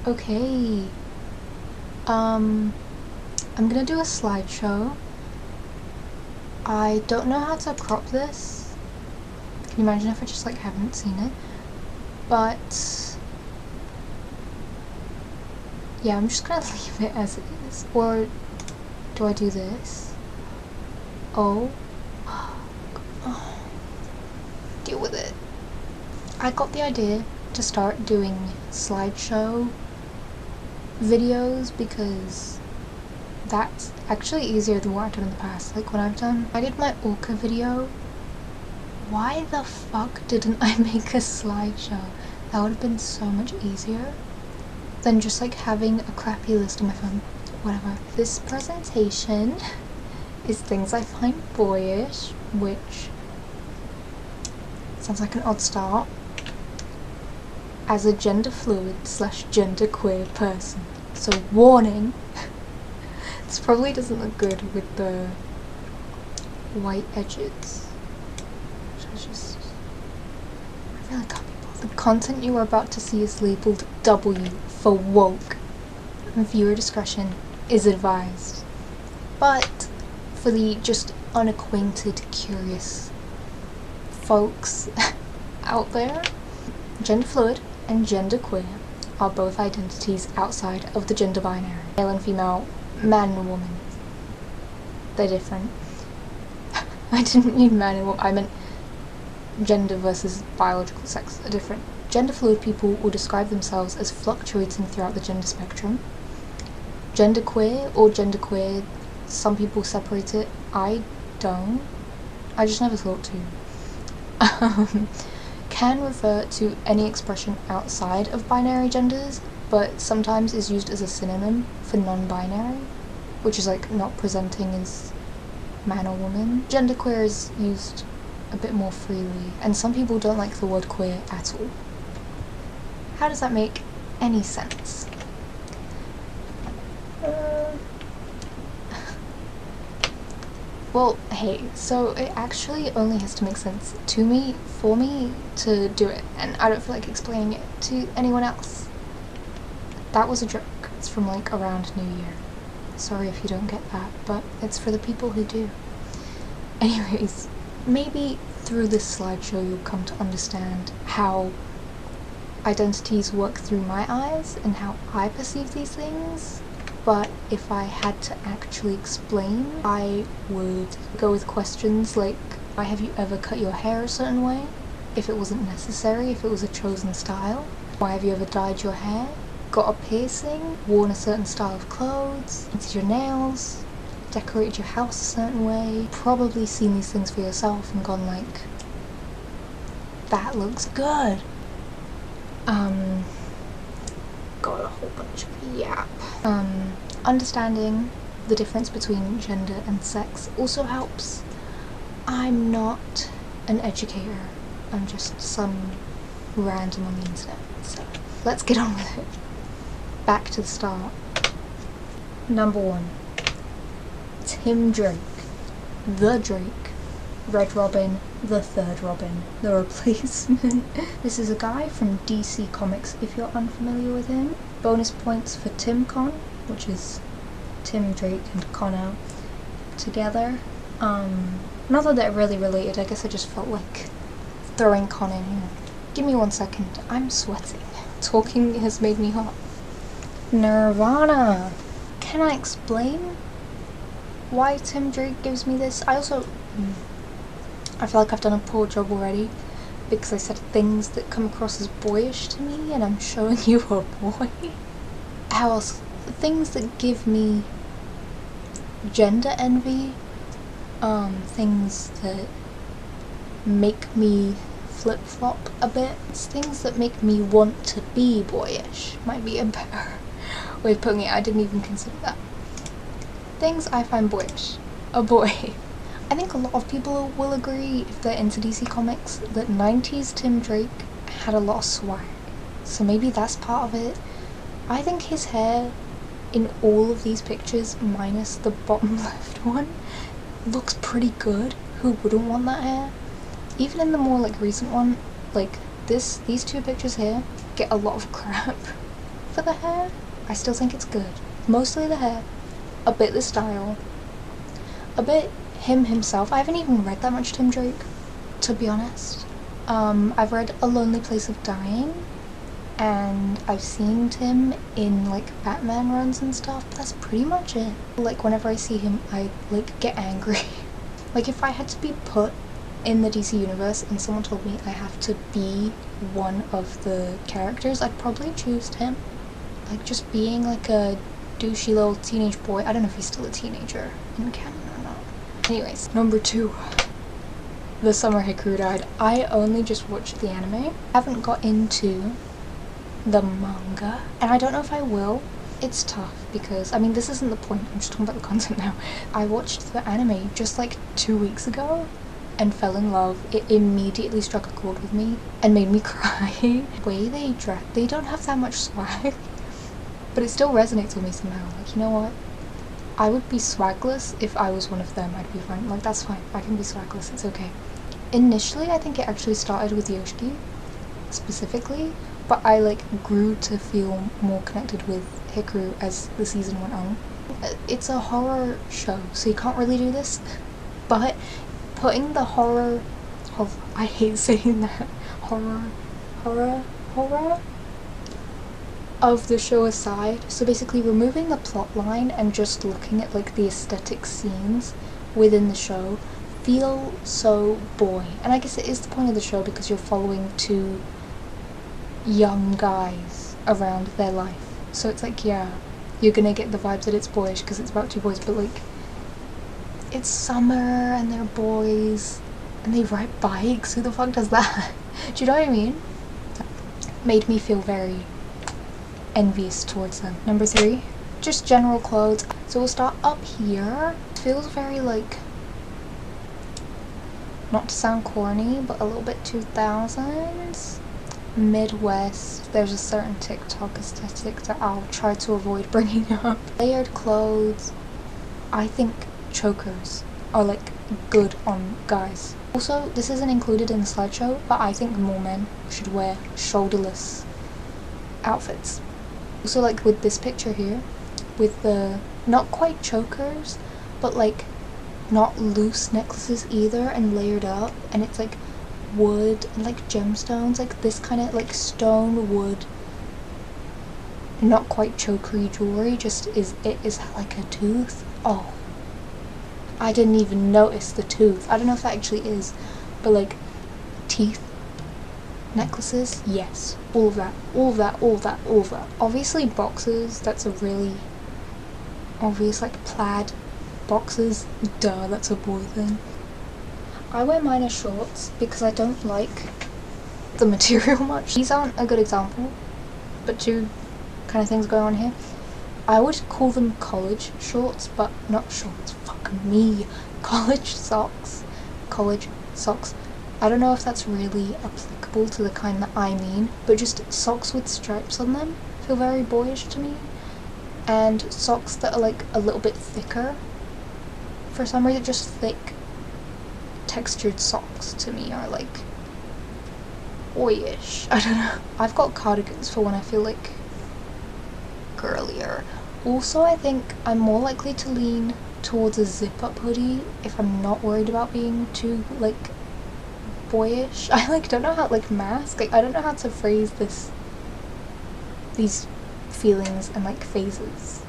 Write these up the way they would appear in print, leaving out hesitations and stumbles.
Okay. I'm gonna do a slideshow. I don't know how to crop this. Can you imagine if I just like haven't seen it? But yeah, I'm just gonna leave it as it is. Or do I do this? Oh. Deal with it. I got the idea to start doing slideshow videos because that's actually easier than what I've done in the past. Like when I did my orca video, why the fuck didn't I make a slideshow? That would have been so much easier than just like having a crappy list on my phone. Whatever. This presentation is things I find boyish, which sounds like an odd start. As a genderfluid / genderqueer person. So warning, this probably doesn't look good with the white edges. I really can't be bothered. The content you are about to see is labelled W for woke. Viewer discretion is advised. But for the just unacquainted, curious folks out there, genderfluid and genderqueer are both identities outside of the gender binary. Male and female, man and woman. They're different. I didn't mean man and woman, I meant gender versus biological sex are different. Genderfluid people will describe themselves as fluctuating throughout the gender spectrum. Genderqueer or genderqueer, some people separate it. I don't. I just never thought to. Can refer to any expression outside of binary genders, but sometimes is used as a synonym for non-binary, which is like not presenting as man or woman. Genderqueer is used a bit more freely, and some people don't like the word queer at all. How does that make any sense? Well, hey, so it actually only has to make sense to me, for me, to do it, and I don't feel like explaining it to anyone else. That was a joke. It's from like around New Year. Sorry if you don't get that, but it's for the people who do. Anyways, maybe through this slideshow you'll come to understand how identities work through my eyes and how I perceive these things. But if I had to actually explain, I would go with questions like, why have you ever cut your hair a certain way? If it wasn't necessary, if it was a chosen style. Why have you ever dyed your hair? Got a piercing? Worn a certain style of clothes? Painted your nails? Decorated your house a certain way? Probably seen these things for yourself and gone like, that looks good. Got a whole bunch of yap. Understanding the difference between gender and sex also helps. I'm not an educator, I'm just some random on the internet, so let's get on with it. Back to the start. Number 1. Tim Drake. The Drake. Red Robin, the third Robin, the replacement. This is a guy from DC Comics, if you're unfamiliar with him. Bonus points for Tim Con, which is Tim Drake and Connor together. Not that they're really related, I guess I just felt like throwing Con in here. Give me 1 second, I'm sweating. Talking has made me hot. Nirvana! Can I explain why Tim Drake gives me this? I also I feel like I've done a poor job already because I said things that come across as boyish to me and I'm showing you a boy. How else? Things that give me gender envy, things that make me flip-flop a bit, things that make me want to be boyish might be a better way of putting it. I didn't even consider that. Things I find boyish. A boy. I think a lot of people will agree, if they're into DC Comics, that 90s Tim Drake had a lot of swag. So maybe that's part of it. I think his hair in all of these pictures, minus the bottom left one, looks pretty good. Who wouldn't want that hair? Even in the more like recent one, like these 2 pictures here get a lot of crap. for the hair. I still think it's good. Mostly the hair, a bit the style, a bit him himself. I haven't even read that much Tim Drake, to be honest. I've read A Lonely Place of Dying, and I've seen Tim in like Batman runs and stuff, but that's pretty much it. Like whenever I see him, I like get angry. Like if I had to be put in the DC universe and someone told me I have to be one of the characters, I'd probably choose Tim. Like just being like a douchey little teenage boy. I don't know if he's still a teenager in canon or not. Anyways, number 2. The summer Hikaru died. I only just watched the anime. I haven't got into the manga, and I don't know if I will. It's tough because, I mean, this isn't the point, I'm just talking about the content now. I watched the anime just like 2 weeks ago and fell in love. It immediately struck a chord with me and made me cry. The way they dress, they don't have that much swag, but it still resonates with me somehow. Like, you know what? I would be swagless if I was one of them. I'd be fine. Like, that's fine. I can be swagless. It's okay. Initially, I think it actually started with Yoshiki, specifically, but I, like, grew to feel more connected with Hikaru as the season went on. It's a horror show, so you can't really do this, but putting the horror of, I hate saying that, horror of the show aside, so basically removing the plot line and just looking at like the aesthetic scenes within the show feel so boy. And I guess it is the point of the show because you're following 2 young guys around their life, so it's like, yeah, you're gonna get the vibes that it's boyish because it's about 2 boys, but like, it's summer and they're boys and they ride bikes. Who the fuck does that? Do you know what I mean? Made me feel very envious towards them. Number 3, just general clothes. So we'll start up here. It feels very like, not to sound corny, but a little bit 2000s. Midwest. There's a certain TikTok aesthetic that I'll try to avoid bringing up. Layered clothes. I think chokers are like good on guys. Also, this isn't included in the slideshow, but I think more men should wear shoulderless outfits. Also, like with this picture here, with the not quite chokers, but like not loose necklaces either and layered up, and it's like wood and like gemstones, like this kind of like stone wood, not quite chokery jewelry, just is like a tooth. Oh, I didn't even notice the tooth. I don't know if that actually is, but like teeth, necklaces, yes, all of that, all of that, all of that, all of that. Obviously boxes, that's a really obvious, like plaid boxes, duh, that's a boy thing. I wear mine as shorts because I don't like the material much. These aren't a good example, but 2 kind of things going on here. I would call them college shorts, but not shorts, fuck me. College socks. College socks. I don't know if that's really applicable to the kind that I mean, but just socks with stripes on them feel very boyish to me. And socks that are like a little bit thicker. For some reason, just thick, textured socks to me are like boyish. I don't know. I've got cardigans for when I feel like girlier. Also, I think I'm more likely to lean towards a zip-up hoodie if I'm not worried about being too like boyish. I like don't know how like mask. Like I don't know how to phrase these feelings and like phases.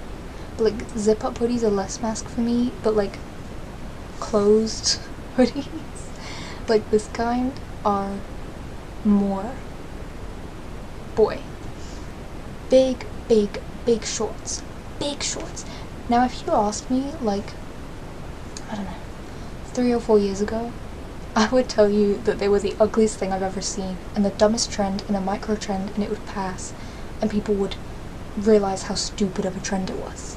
But like zip-up hoodies are less mask for me, but like closed hoodies like this kind are more boy. Big shorts. Big shorts. Now if you asked me like, I don't know, 3 or 4 years ago, I would tell you that they were the ugliest thing I've ever seen and the dumbest trend and a micro trend, and it would pass and people would realize how stupid of a trend it was.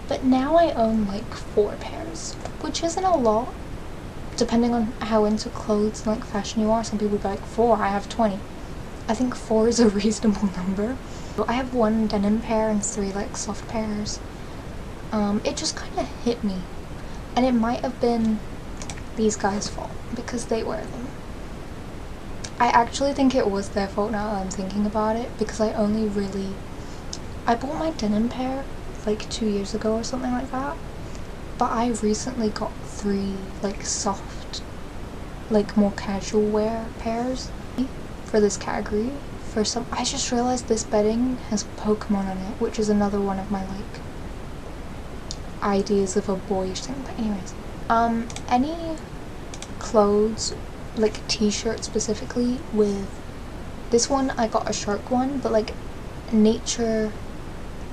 But now I own like 4 pairs, which isn't a lot, depending on how into clothes and like fashion you are. Some people would be like, 4, I have 20. I think 4 is a reasonable number. I have 1 denim pair and 3 like soft pairs. It just kind of hit me, and it might have been these guys' fault because they wear them. I actually think it was their fault now that I'm thinking about it, because I only really I bought my denim pair like 2 years ago or something like that, but I recently got 3 like soft, like more casual wear pairs for this category. I just realized this bedding has Pokemon on it, which is another one of my like ideas of a boyish thing. But anyways, any clothes, like t-shirts specifically, with this one I got a shark one, but like nature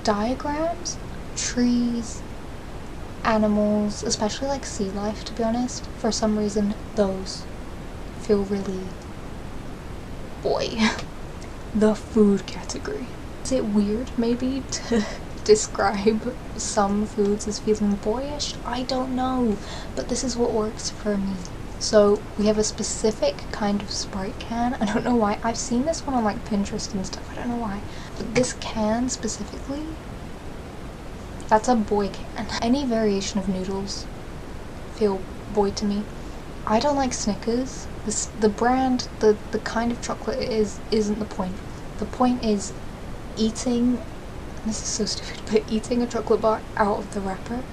diagrams, trees, animals, especially like sea life, to be honest, for some reason those feel really boy. The food category. Is it weird maybe to describe some foods as feeling boyish? I don't know, but this is what works for me. So we have a specific kind of Sprite can. I don't know why. I've seen this one on like Pinterest and stuff. I don't know why. But this can specifically, that's a boy can. Any variation of noodles feel boy to me. I don't like Snickers. The brand, the kind of chocolate it is, isn't the point. The point is eating, this is so stupid, but eating a chocolate bar out of the wrapper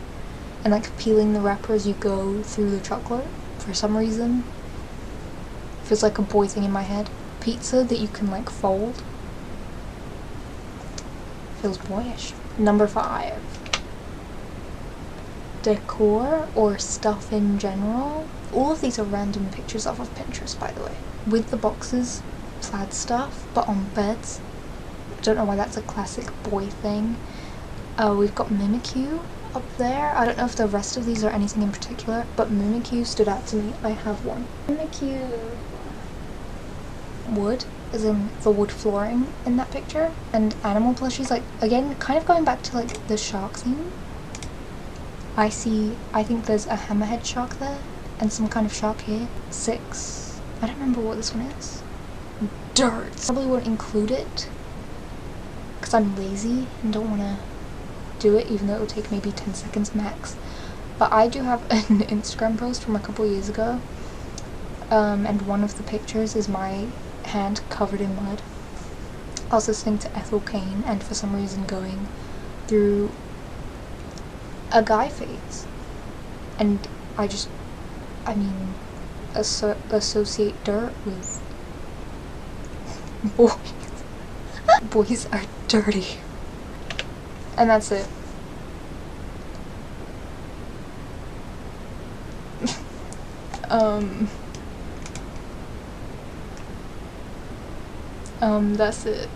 and like peeling the wrapper as you go through the chocolate, for some reason, feels like a boy thing in my head. Pizza that you can like fold feels boyish. Number 5. Decor or stuff in general. All of these are random pictures off of Pinterest, by the way. With the boxes, plaid stuff, but on beds. I don't know why that's a classic boy thing. We've got Mimikyu up there. I don't know if the rest of these are anything in particular, but Mimikyu stood out to me. I have one. Mimikyu wood, as in the wood flooring in that picture, and animal plushies, like, again, kind of going back to like the shark theme. I think there's a hammerhead shark there, and some kind of shark here. 6. I don't remember what this one is. Dirt. Probably won't include it, because I'm lazy and don't want to do it, even though it will take maybe 10 seconds max. But I do have an Instagram post from a couple years ago, and one of the pictures is my hand covered in mud. I was listening to Ethel Cain and for some reason going through a guy phase, and I mean associate dirt with boys. Boys are dirty, and that's it. That's it.